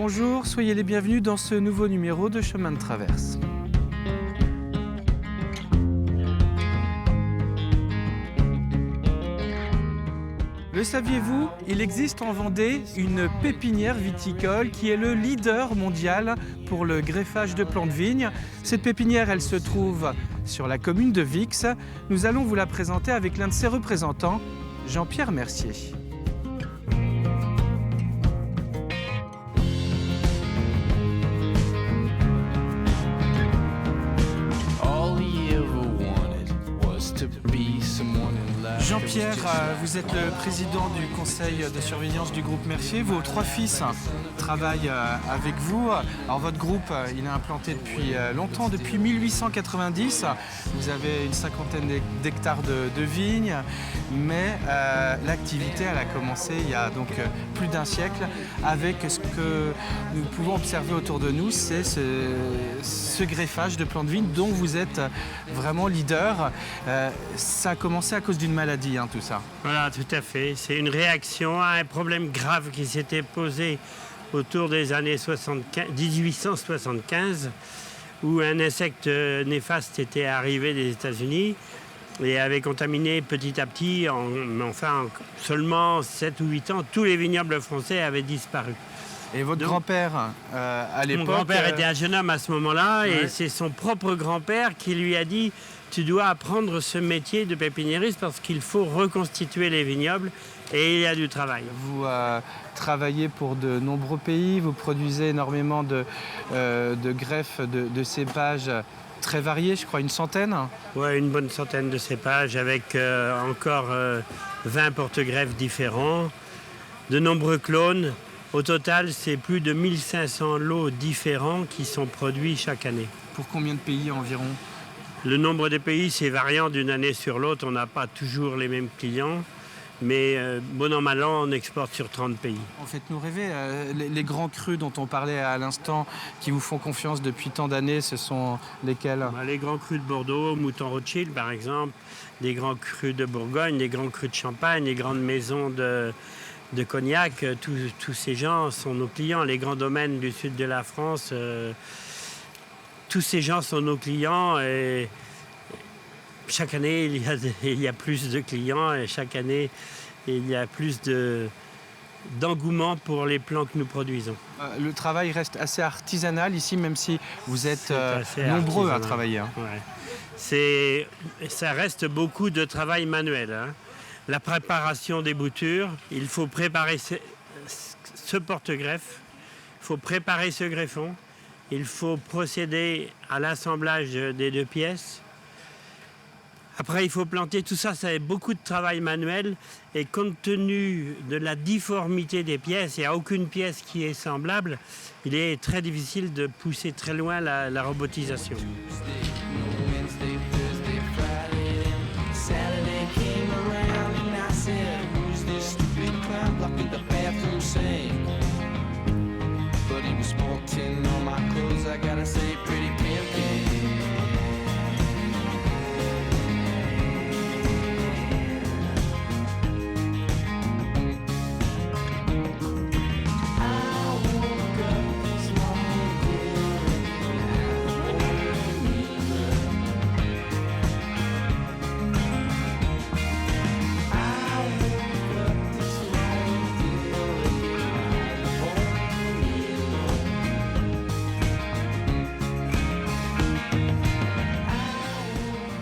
Bonjour, soyez les bienvenus dans ce nouveau numéro de Chemin de Traverse. Le saviez-vous, il existe en Vendée une pépinière viticole qui est le leader mondial pour le greffage de plants de vigne. Cette pépinière, elle se trouve sur la commune de Vix. Nous allons vous la présenter avec l'un de ses représentants, Jean-Pierre Mercier. Jean-Pierre, vous êtes le président du conseil de surveillance du groupe Mercier. Vos trois fils travaillent avec vous. Alors votre groupe, il est implanté depuis longtemps, depuis 1890. Vous avez une cinquantaine d'hectares de vignes, mais l'activité elle a commencé il y a donc plus d'un siècle avec ce que nous pouvons observer autour de nous, c'est ce greffage de plants de vigne dont vous êtes vraiment leader. Ça a commencé à cause d'une maladie, tout ça. Voilà, tout à fait. C'est une réaction à un problème grave qui s'était posé autour des années 1875, où un insecte néfaste était arrivé des États-Unis et avait contaminé petit à petit, seulement 7 ou 8 ans, tous les vignobles français avaient disparu. Et votre grand-père, à l'époque... Mon grand-père était un jeune homme à ce moment-là, ouais. Et c'est son propre grand-père qui lui a dit « Tu dois apprendre ce métier de pépiniériste parce qu'il faut reconstituer les vignobles et il y a du travail. » Vous travaillez pour de nombreux pays, vous produisez énormément de greffes, de cépages très variés, je crois une centaine. Oui, une bonne centaine de cépages avec encore 20 porte-greffes différents, de nombreux clones. Au total, c'est plus de 1500 lots différents qui sont produits chaque année. Pour combien de pays environ ? Le nombre de pays, c'est variant d'une année sur l'autre. On n'a pas toujours les mêmes clients. Mais bon an, mal an, on exporte sur 30 pays. En fait, nous rêver, les grands crus dont on parlait à l'instant, qui vous font confiance depuis tant d'années, ce sont lesquels ? Les grands crus de Bordeaux, Mouton Rothschild par exemple, les grands crus de Bourgogne, les grands crus de Champagne, les grandes maisons de Cognac, tous ces gens sont nos clients. Les grands domaines du sud de la France, tous ces gens sont nos clients. Et chaque année, il y a plus de clients et chaque année, il y a plus d'engouement pour les plants que nous produisons. Le travail reste assez artisanal ici, même si vous êtes nombreux à travailler. Ouais. Ça reste beaucoup de travail manuel. La préparation des boutures, il faut préparer ce porte-greffe, il faut préparer ce greffon, il faut procéder à l'assemblage des deux pièces. Après, il faut planter. Tout ça, c'est beaucoup de travail manuel. Et compte tenu de la difformité des pièces, il n'y a aucune pièce qui est semblable. Il est très difficile de pousser très loin la robotisation.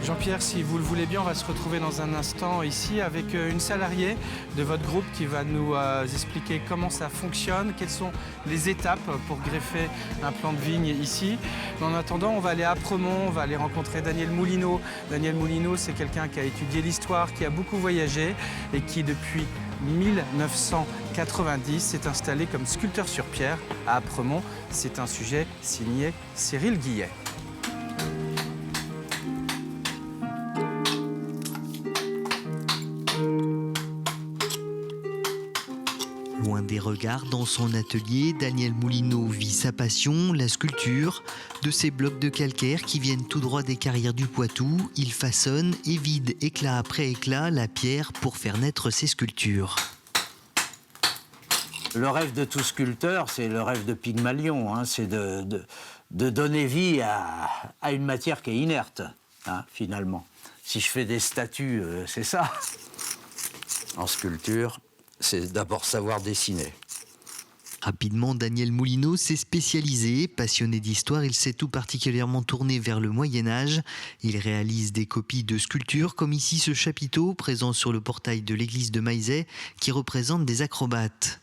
Jean-Pierre, si vous le voulez bien, on va se retrouver dans un instant ici avec une salariée de votre groupe qui va nous expliquer comment ça fonctionne, quelles sont les étapes pour greffer un plant de vigne ici. Mais en attendant, on va aller à Apremont, on va aller rencontrer Daniel Moulineau. Daniel Moulineau, c'est quelqu'un qui a étudié l'histoire, qui a beaucoup voyagé et qui, depuis 1990, s'est installé comme sculpteur sur pierre à Apremont. C'est un sujet signé Cyril Guillet. Loin des regards, dans son atelier, Daniel Moulineau vit sa passion, la sculpture. De ces blocs de calcaire qui viennent tout droit des carrières du Poitou, il façonne et vide éclat après éclat la pierre pour faire naître ses sculptures. Le rêve de tout sculpteur, c'est le rêve de Pygmalion, hein, c'est de donner vie à une matière qui est inerte, hein, finalement. Si je fais des statues, c'est ça. En sculpture, c'est d'abord savoir dessiner. Rapidement, Daniel Moulineau s'est spécialisé. Passionné d'histoire, il s'est tout particulièrement tourné vers le Moyen-Âge. Il réalise des copies de sculptures, comme ici ce chapiteau présent sur le portail de l'église de Maizet, qui représente des acrobates.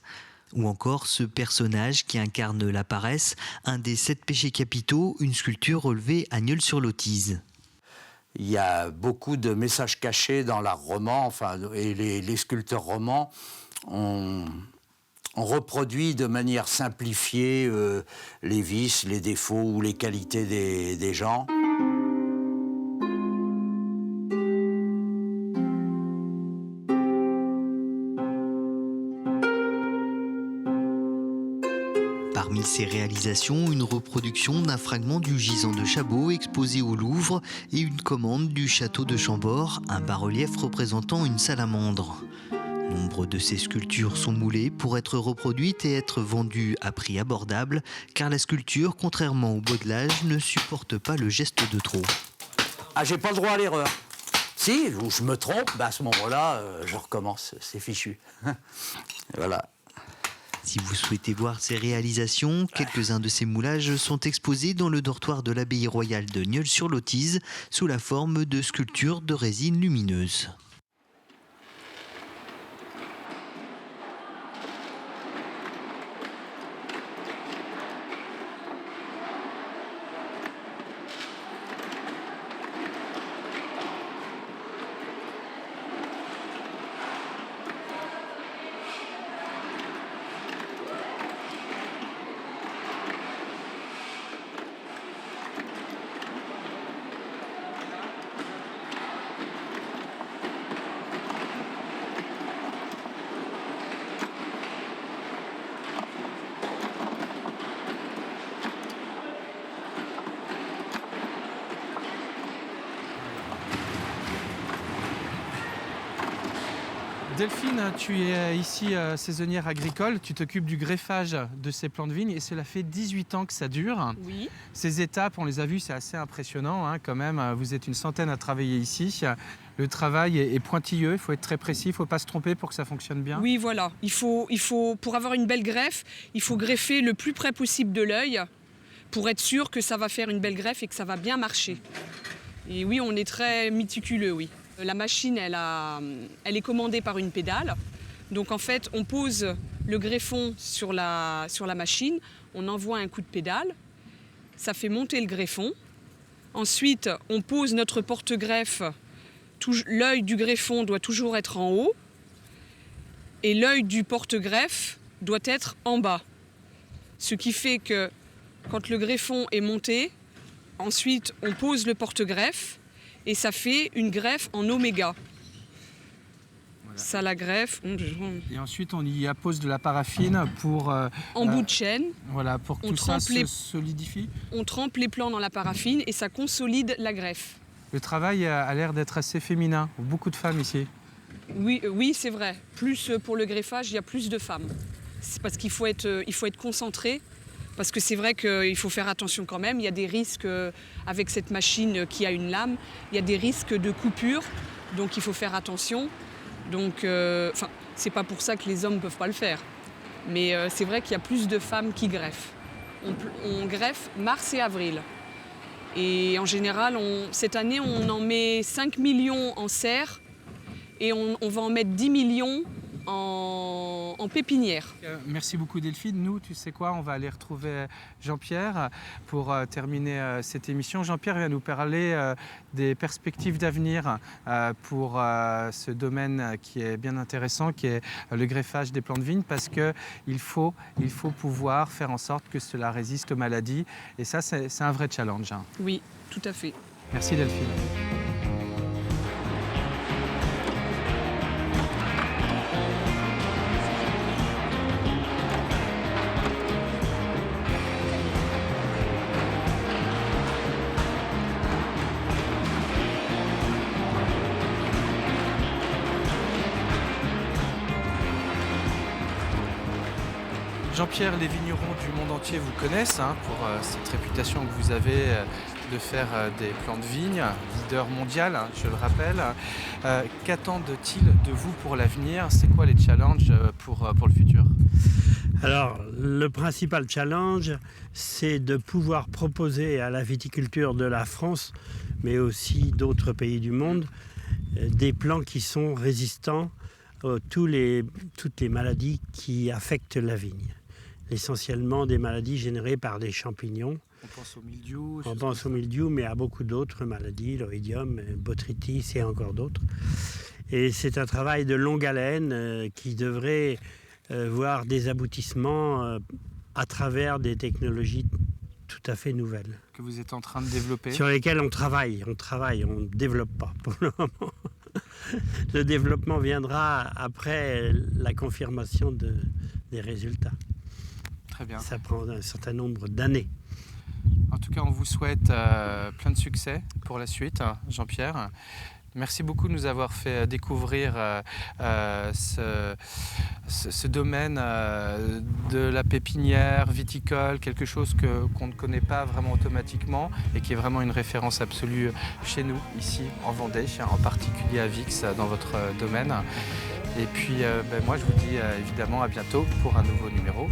Ou encore ce personnage qui incarne la paresse, un des 7 péchés capitaux, une sculpture relevée à Nieul-sur-Lotise. Il y a beaucoup de messages cachés dans l'art roman, et les sculpteurs romans ont reproduit de manière simplifiée les vices, les défauts ou les qualités des gens. Parmi ses réalisations, une reproduction d'un fragment du gisant de Chabot exposé au Louvre et une commande du château de Chambord, un bas-relief représentant une salamandre. Nombre de ces sculptures sont moulées pour être reproduites et être vendues à prix abordable, car la sculpture, contrairement au modelage, ne supporte pas le geste de trop. Ah, j'ai pas le droit à l'erreur. Si, je me trompe, à ce moment-là, je recommence, c'est fichu. Voilà. Si vous souhaitez voir ces réalisations, quelques-uns de ces moulages sont exposés dans le dortoir de l'abbaye royale de Nieul-sur-Lotise sous la forme de sculptures de résine lumineuse. Delphine, tu es ici saisonnière agricole, tu t'occupes du greffage de ces plants de vigne et cela fait 18 ans que ça dure. Oui. Ces étapes, on les a vues, c'est assez impressionnant hein, quand même. Vous êtes une centaine à travailler ici. Le travail est pointilleux, il faut être très précis, il ne faut pas se tromper pour que ça fonctionne bien. Oui, voilà. Il faut, pour avoir une belle greffe, il faut greffer le plus près possible de l'œil pour être sûr que ça va faire une belle greffe et que ça va bien marcher. Et oui, on est très méticuleux, oui. La machine, elle est commandée par une pédale. Donc en fait, on pose le greffon sur la machine, on envoie un coup de pédale, ça fait monter le greffon. Ensuite, on pose notre porte-greffe. L'œil du greffon doit toujours être en haut et l'œil du porte-greffe doit être en bas. Ce qui fait que quand le greffon est monté, ensuite on pose le porte-greffe et ça fait une greffe en oméga. Voilà. Ça la greffe. Et ensuite on y appose de la paraffine pour... en bout de chaîne. Voilà, pour que tout ça se solidifie. On trempe les plans dans la paraffine et ça consolide la greffe. Le travail a l'air d'être assez féminin, beaucoup de femmes ici. Oui, c'est vrai. Plus pour le greffage, il y a plus de femmes. C'est parce qu'il faut être concentré. Parce que c'est vrai qu'il faut faire attention quand même. Il y a des risques avec cette machine qui a une lame. Il y a des risques de coupure. Donc il faut faire attention. Donc, c'est pas pour ça que les hommes ne peuvent pas le faire. Mais c'est vrai qu'il y a plus de femmes qui greffent. On greffe mars et avril. Et en général, cette année, on en met 5 millions en serre et on va en mettre 10 millions en pépinière. Merci beaucoup Delphine. Nous, tu sais quoi, on va aller retrouver Jean-Pierre pour terminer cette émission. Jean-Pierre vient nous parler des perspectives d'avenir pour ce domaine qui est bien intéressant, qui est le greffage des plants de vigne, parce qu'il faut pouvoir faire en sorte que cela résiste aux maladies. Et ça, c'est un vrai challenge. Hein. Oui, tout à fait. Merci Delphine. Jean-Pierre, les vignerons du monde entier vous connaissent pour cette réputation que vous avez de faire des plants de vigne, leader mondial, je le rappelle. Qu'attendent-ils de vous pour l'avenir? C'est quoi les challenges pour le futur? Alors, le principal challenge, c'est de pouvoir proposer à la viticulture de la France, mais aussi d'autres pays du monde, des plants qui sont résistants à toutes les maladies qui affectent la vigne. Essentiellement des maladies générées par des champignons. On pense au mildiou. On pense au mildiou, mais à beaucoup d'autres maladies, l'oïdium, botrytis et encore d'autres. Et c'est un travail de longue haleine qui devrait voir des aboutissements à travers des technologies tout à fait nouvelles. Que vous êtes en train de développer. Sur lesquelles on travaille, on ne développe pas pour le moment. Le développement viendra après la confirmation des résultats. Très bien. Ça prend un certain nombre d'années. En tout cas, on vous souhaite plein de succès pour la suite, Jean-Pierre. Merci beaucoup de nous avoir fait découvrir ce domaine de la pépinière viticole, quelque chose qu'on ne connaît pas vraiment automatiquement et qui est vraiment une référence absolue chez nous, ici en Vendée, en particulier à Vix, dans votre domaine. Et puis moi, je vous dis évidemment à bientôt pour un nouveau numéro